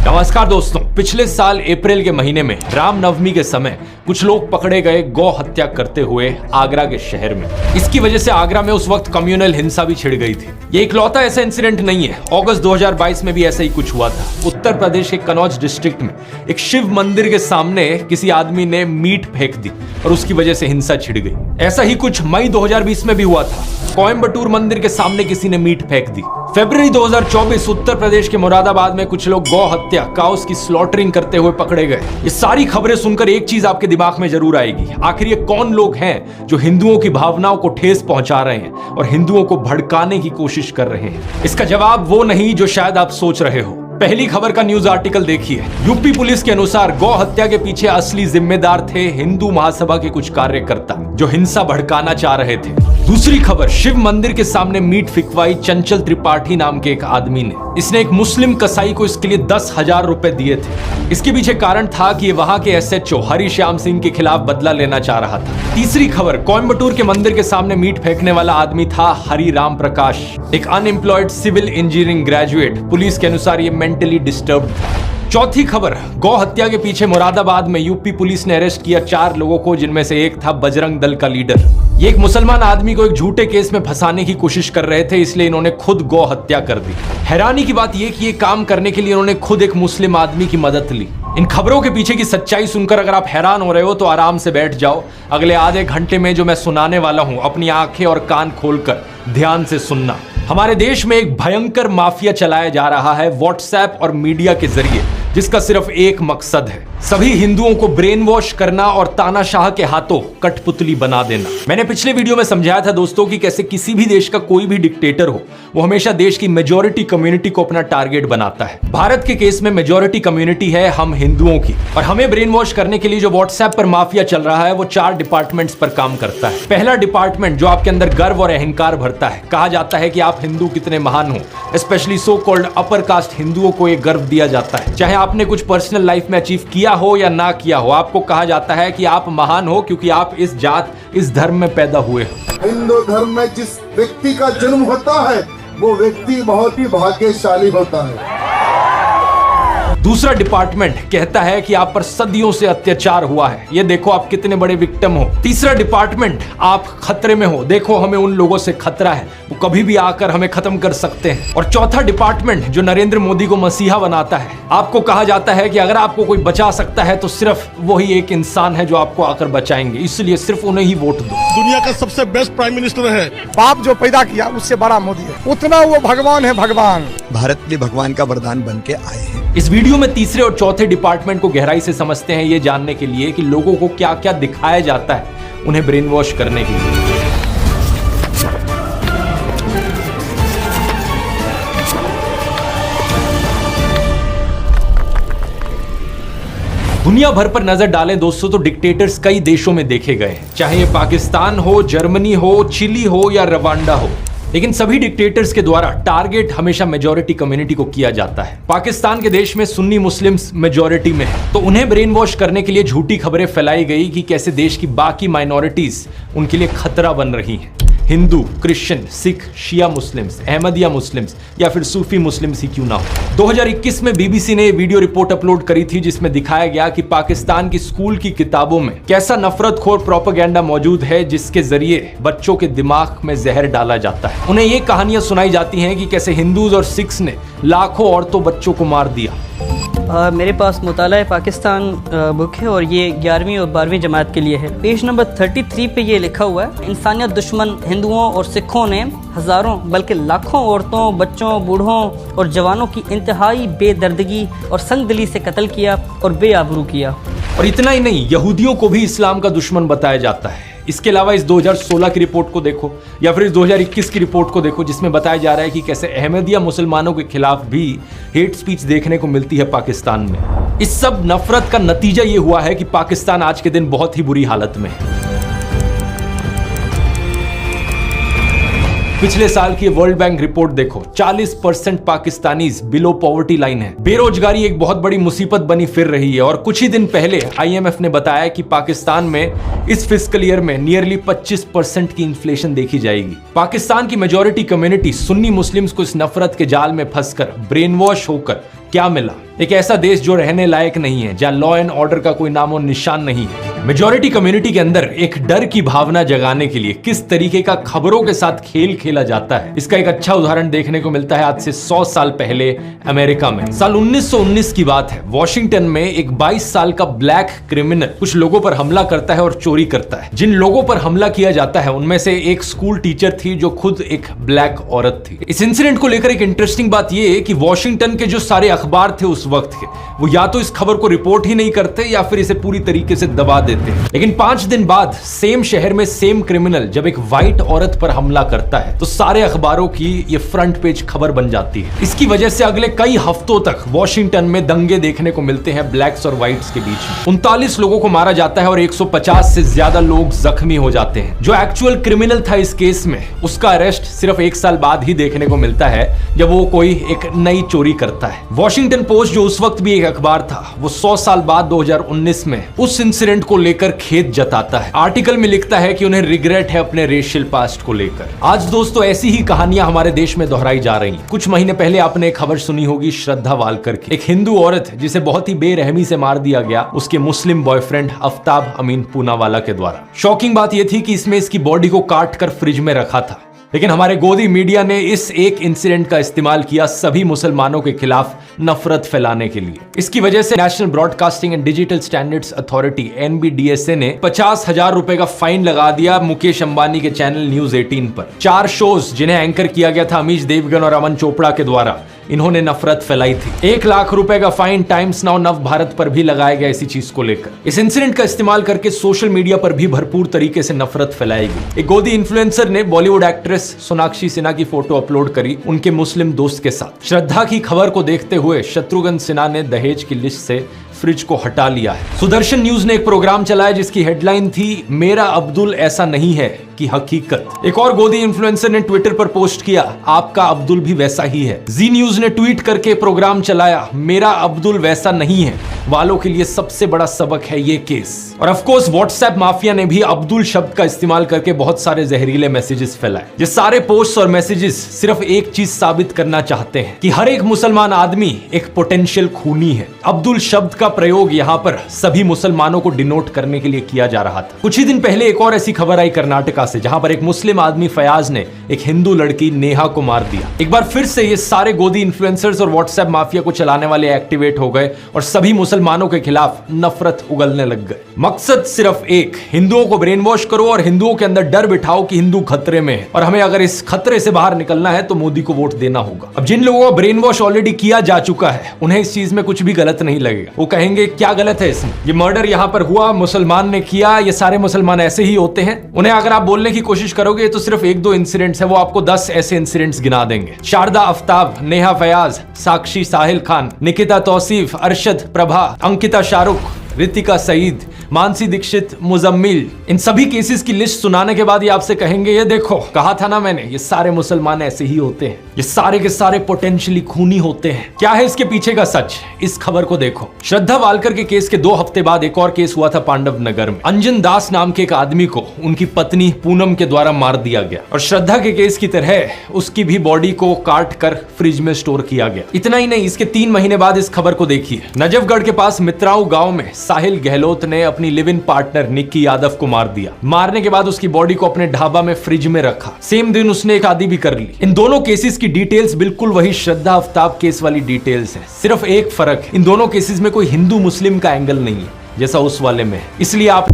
नमस्कार दोस्तों, पिछले साल अप्रैल के महीने में रामनवमी के समय कुछ लोग पकड़े गए गौ हत्या करते हुए आगरा के शहर में। इसकी वजह से आगरा में उस वक्त कम्युनल हिंसा भी छिड़ गई थी। ये इकलौता ऐसा इंसिडेंट नहीं है। अगस्त 2022 में भी ऐसा ही कुछ हुआ था। उत्तर प्रदेश के कनौज डिस्ट्रिक्ट में एक शिव मंदिर के सामने किसी आदमी ने मीट फेंक दी और उसकी वजह से हिंसा छिड़ गई। ऐसा ही कुछ मई 2020 में भी हुआ था। कोयम्बटूर मंदिर के सामने किसी ने मीट फेंक दी। फरवरी 2024 उत्तर प्रदेश के मुरादाबाद में कुछ लोग गौ हत्या काउस की स्लॉटरिंग करते हुए पकड़े गए। ये सारी खबरें सुनकर एक चीज आपके दिमाग में जरूर आएगी, आखिर ये कौन लोग हैं जो हिंदुओं की भावनाओं को ठेस पहुंचा रहे हैं और हिंदुओं को भड़काने की कोशिश कर रहे हैं। इसका जवाब वो नहीं जो शायद आप सोच रहे हो। पहली खबर का न्यूज आर्टिकल देखिए। यूपी पुलिस के अनुसार गौ हत्या के पीछे असली जिम्मेदार थे हिंदू महासभा के कुछ कार्यकर्ता जो हिंसा भड़काना चाह रहे थे। दूसरी खबर, शिव मंदिर के सामने मीट फिकवाई चंचल त्रिपाठी नाम के एक आदमी ने। इसने एक मुस्लिम कसाई को इसके लिए 10,000 रुपए दिए थे। इसके पीछे कारण था कि ये वहां के SHO हरिश्याम सिंह के खिलाफ बदला लेना चाह रहा था। तीसरी खबर, कोयम्बटूर के मंदिर के सामने मीट फेंकने वाला आदमी था हरिराम प्रकाश, एक unemployed civil engineering graduate. Police के अनुसार ये मेंटली डिस्टर्ब्ड था। चौथी खबर, गौ हत्या के पीछे मुरादाबाद में यूपी पुलिस ने अरेस्ट किया 4 लोगों को, जिनमें से एक था बजरंग दल का लीडर। ये एक मुसलमान आदमी को एक झूठे केस में फंसाने की कोशिश कर रहे थे, इसलिए इन्होंने खुद गौ हत्या कर दी। हैरानी की बात यह कि ये काम करने के लिए इन्होंने खुद एक मुस्लिम आदमी की मदद ली। इन खबरों के पीछे की सच्चाई सुनकर अगर आप हैरान हो रहे हो तो आराम से बैठ जाओ। अगले आधे घंटे में जो मैं सुनाने वाला हूं, अपनी आंखें और कान खोलकर ध्यान से सुनना। हमारे देश में एक भयंकर माफिया चलाया जा रहा है व्हाट्सएप और मीडिया के जरिए, जिसका सिर्फ एक मकसद है, सभी हिंदुओं को ब्रेन वॉश करना और तानाशाह के हाथों कठपुतली बना देना। मैंने पिछले वीडियो में समझाया था दोस्तों कि कैसे किसी भी देश का कोई भी डिक्टेटर हो, वो हमेशा देश की मेजॉरिटी कम्युनिटी को अपना टारगेट बनाता है। भारत के केस में मेजॉरिटी कम्युनिटी है हम हिंदुओं की, और हमें ब्रेन वॉश करने के लिए जो व्हाट्सएप पर माफिया चल रहा है वो 4 डिपार्टमेंट्स पर काम करता है। पहला डिपार्टमेंट जो आपके अंदर गर्व और अहंकार भरता है। कहा जाता है कि आप हिंदू कितने महान हो। Specially so called upper caste हिंदुओं को एक गर्व दिया जाता है। चाहे आपने कुछ पर्सनल लाइफ में अचीव किया हो या ना किया हो, आपको कहा जाता है कि आप महान हो क्योंकि आप इस जात इस धर्म में पैदा हुए हो। हिंदू धर्म में जिस व्यक्ति का जन्म होता है वो व्यक्ति बहुत ही भाग्यशाली होता है। दूसरा डिपार्टमेंट कहता है कि आप पर सदियों से अत्याचार हुआ है, ये देखो आप कितने बड़े विक्टिम हो। तीसरा डिपार्टमेंट, आप खतरे में हो, देखो हमें उन लोगों से खतरा है, वो कभी भी आकर हमें खत्म कर सकते हैं। और चौथा डिपार्टमेंट जो नरेंद्र मोदी को मसीहा बनाता है, आपको कहा जाता है कि अगर आपको कोई बचा सकता है तो सिर्फ वही एक इंसान है जो आपको आकर बचाएंगे, इसलिए सिर्फ उन्हें ही वोट दो। दुनिया का सबसे बेस्ट प्राइम मिनिस्टर है। बाप जो पैदा किया उससे बड़ा मोदी है, उतना वो भगवान है। भगवान भारत के भगवान का वरदान बन के आए हैं। इस वीडियो में तीसरे और चौथे डिपार्टमेंट को गहराई से समझते हैं, ये जानने के लिए कि लोगों को क्या क्या दिखाया जाता है उन्हें ब्रेन वॉश करने के लिए। दुनिया भर पर नजर डालें दोस्तों तो डिक्टेटर्स कई देशों में देखे गए हैं, चाहे ये पाकिस्तान हो, जर्मनी हो, चिली हो या रवांडा हो, लेकिन सभी डिक्टेटर्स के द्वारा टारगेट हमेशा मेजॉरिटी कम्युनिटी को किया जाता है। पाकिस्तान के देश में सुन्नी मुस्लिम्स मेजॉरिटी में है, तो उन्हें ब्रेन वॉश करने के लिए झूठी खबरें फैलाई गई कि कैसे देश की बाकी माइनॉरिटीज उनके लिए खतरा बन रही हैं। हिंदू, क्रिश्चियन, सिख, शिया मुस्लिम्स, अहमदिया मुस्लिम्स या फिर सूफी मुस्लिम्स ही क्यों ना हो। 2021 में BBC ने वीडियो रिपोर्ट अपलोड करी थी जिसमें दिखाया गया कि पाकिस्तान की स्कूल की किताबों में कैसा नफरतखोर प्रोपेगेंडा मौजूद है, जिसके जरिए बच्चों के दिमाग में जहर डाला जाता है। उन्हें ये कहानियां सुनाई जाती हैं कि कैसे हिंदूज और सिख्स ने लाखों औरतों बच्चों को मार दिया। मेरे पास मुताला पाकिस्तान बुक है और ये 11वीं और 12वीं जमात के लिए है। पेज नंबर 33 पे ये लिखा हुआ है, इंसानियत दुश्मन हिंदुओं और सिखों ने हजारों बल्कि लाखों औरतों, बच्चों, बूढ़ों और जवानों की इंतहाई बेदर्दगी और संगदिली से कत्ल किया और बेआबरू किया। और इतना ही नहीं, यहूदियों को भी इस्लाम का दुश्मन बताया जाता है। इसके अलावा इस 2016 की रिपोर्ट को देखो या फिर इस 2021 की रिपोर्ट को देखो, जिसमें बताया जा रहा है कि कैसे अहमदिया मुसलमानों के खिलाफ भी हेट स्पीच देखने को मिलती है पाकिस्तान में। इस सब नफरत का नतीजा ये हुआ है कि पाकिस्तान आज के दिन बहुत ही बुरी हालत में है। पिछले साल की वर्ल्ड बैंक रिपोर्ट देखो, 40% पाकिस्तानीज बिलो पॉवर्टी लाइन है। बेरोजगारी एक बहुत बड़ी मुसीबत बनी फिर रही है और कुछ ही दिन पहले IMF ने बताया कि पाकिस्तान में इस फिस्कल ईयर में नियरली 25% की इन्फ्लेशन देखी जाएगी। पाकिस्तान की मेजॉरिटी कम्युनिटी सुन्नी मुस्लिम्स को इस नफरत के जाल में फंसकर ब्रेन वॉश होकर क्या मिला? एक ऐसा देश जो रहने लायक नहीं है, जहां लॉ एंड ऑर्डर का कोई नामो निशान नहीं है। मेजॉरिटी कम्युनिटी के अंदर एक डर की भावना जगाने के लिए किस तरीके का खबरों के साथ खेल खेला जाता है, इसका एक अच्छा उदाहरण देखने को मिलता है आज से 100 साल पहले अमेरिका में। साल 1919 की बात है। वॉशिंगटन में एक 22 साल का ब्लैक क्रिमिनल कुछ लोगों पर हमला करता है और चोरी करता है। जिन लोगों पर हमला किया जाता है उनमें से एक स्कूल टीचर थी जो खुद एक ब्लैक औरत थी। इस इंसिडेंट को लेकर एक इंटरेस्टिंग बात यह है कि वॉशिंगटन के जो सारे अखबार थे उस वक्त के, वो या तो इस खबर को रिपोर्ट ही नहीं करते या फिर इसे पूरी तरीके से दबा देते। लेकिन 5 दिन बाद सेम शहर में सेम क्रिमिनल जब एक व्हाइट औरत पर हमला करता है तो सारे अखबारों की ये फ्रंट पेज खबर बन जाती है। इसकी वजह से अगले कई हफ्तों तक वॉशिंगटन में दंगे देखने को मिलते हैं ब्लैक्स और व्हाइट्स के बीच में। 39 लोगों को मारा जाता है और 150 से ज्यादा लोग जख्मी हो जाते हैं। जो एक्चुअल क्रिमिनल था इस केस में, उसका अरेस्ट सिर्फ 1 साल बाद ही देखने को मिलता है जब वो कोई एक नई चोरी करता है। वॉशिंगटन पोस्ट जो उस वक्त भी एक अखबार था, वो 100 साल बाद 2019 में उस इंसिडेंट को लेकर खेद जताता है। आर्टिकल में लिखता है कि उन्हें रिग्रेट है अपने रेशियल पास्ट को लेकर। आज दोस्तों ऐसी ही कहानियां हमारे देश में दोहराई जा रही हैं। कुछ महीने पहले आपने एक खबर सुनी होगी श्रद्धा वालकर की, एक हिंदू औरत जिसे बहुत ही बेरहमी से मार दिया गया उसके मुस्लिम बॉयफ्रेंड आफ्ताब अमीन पूनावाला के द्वारा। शॉकिंग बात यह थी कि इसमें इसकी बॉडी को काट कर फ्रिज में रखा था, लेकिन हमारे गोदी मीडिया ने इस एक इंसिडेंट का इस्तेमाल किया सभी मुसलमानों के खिलाफ नफरत फैलाने के लिए। इसकी वजह से national broadcasting and digital standards authority NBDSA ने 50,000 रुपए का फाइन लगा दिया मुकेश अंबानी के चैनल न्यूज 18 पर। 4 शोज जिन्हें एंकर किया गया था अमीश देवगन और अमन चोपड़ा के द्वारा, इन्होंने नफरत फैलाई थी। 1 लाख रुपए का फाइन टाइम्स नाउ नव भारत पर भी लगाया गया इसी चीज को लेकर। इस इंसिडेंट का इस्तेमाल करके सोशल मीडिया पर भी भरपूर तरीके से नफरत फैलाई गई। एक गोदी इन्फ्लुएंसर ने बॉलीवुड एक्ट्रेस सोनाक्षी सिन्हा की फोटो अपलोड करी उनके मुस्लिम दोस्त के साथ। श्रद्धा की खबर को देखते हुए शत्रुघ्न सिन्हा ने दहेज की लिस्ट से फ्रिज को हटा लिया है। सुदर्शन न्यूज ने एक प्रोग्राम चलाया जिसकी हेडलाइन थी मेरा अब्दुल ऐसा नहीं है की हकीकत। एक और गोदी इन्फ्लुएंसर ने ट्विटर पर पोस्ट किया आपका अब्दुल भी वैसा ही है। जी न्यूज ने ट्वीट करके प्रोग्राम चलाया मेरा अब्दुल वैसा नहीं है वालों के लिए सबसे बड़ा सबक है ये केस। और ऑफ कोर्स व्हाट्सएप माफिया ने भी अब्दुल शब्द का इस्तेमाल करके बहुत सारे जहरीले मैसेजेस फैलाए। ये सारे पोस्ट और मैसेजेस सिर्फ एक चीज साबित करना चाहते हैं कि हर एक मुसलमान आदमी एक पोटेंशियल खूनी है। अब्दुल शब्द का प्रयोग यहाँ पर सभी मुसलमानों को डिनोट करने के लिए किया जा रहा था। कुछ ही दिन पहले एक और ऐसी खबर आई कर्नाटका से, जहां पर एक मुस्लिम आदमी फयाज ने एक हिंदू लड़की नेहा को मार दिया। एक बार फिर से ये सारे गोदी इन्फ्लुएंसर्स और व्हाट्सएप माफिया को चलाने वाले एक्टिवेट हो गए और सभी मुसलमानों के खिलाफ नफरत उगलने लग गए। मकसद सिर्फ एक, हिंदुओं को ब्रेन वॉश करो और हिंदुओं के अंदर डर बिठाओ कि हिंदू खतरे में है और हमें अगर इस खतरे से बाहर निकलना है तो मोदी को वोट देना होगा। अब जिन लोगों को ब्रेन वॉश ऑलरेडी किया जा चुका है उन्हें इस चीज में कुछ भी गलत नहीं लगेगा। वो कहेंगे क्या गलत है इसमें, ये मर्डर यहाँ पर हुआ, मुसलमान ने किया, ये सारे मुसलमान ऐसे ही होते हैं। उन्हें अगर आप बोलने की कोशिश करोगे तो सिर्फ 1-2 इंसिडेंट्स है, वो आपको 10 ऐसे इंसिडेंट्स गिना देंगे। शारदा आफ्ताब, नेहा फयाज, साक्षी साहिल खान, निकिता तौसीफ, अरशद प्रभा, अंकिता शाहरुख, रितिका सईद, मानसी दीक्षित, मुजम्मिल, इन सभी केसेस की लिस्ट सुनाने के बाद ये आपसे कहेंगे ये देखो कहा था ना मैंने, ये सारे मुसलमान ऐसे ही होते हैं, ये सारे के सारे पोटेंशियली खूनी होते हैं। क्या है इसके पीछे का सच, इस खबर को देखो। श्रद्धा वालकर के केस के 2 हफ्ते बाद एक और केस हुआ था पांडव नगर में। अंजन दास नाम के एक आदमी को उनकी पत्नी पूनम के द्वारा मार दिया गया और श्रद्धा के केस की तरह उसकी भी बॉडी को काट कर फ्रिज में स्टोर किया गया। इतना ही नहीं, इसके 3 महीने बाद इस खबर को देखिए। नजफगढ़ के पास मित्राऊ गांव में साहिल गहलोत ने अपनी live in partner Nikki Yadav को मार दिया। मारने के बाद उसकी बॉडी को अपने ढाबा में फ्रिज में रखा। सेम दिन उसने एक शादी भी कर ली। इन दोनों केसेस की डिटेल्स बिल्कुल वही श्रद्धा आफ्ताब केस वाली डिटेल्स हैं। सिर्फ एक फर्क है, इन दोनों केसेस में कोई हिंदू मुस्लिम का एंगल नहीं है जैसा उस वाले में है। इसलिए आप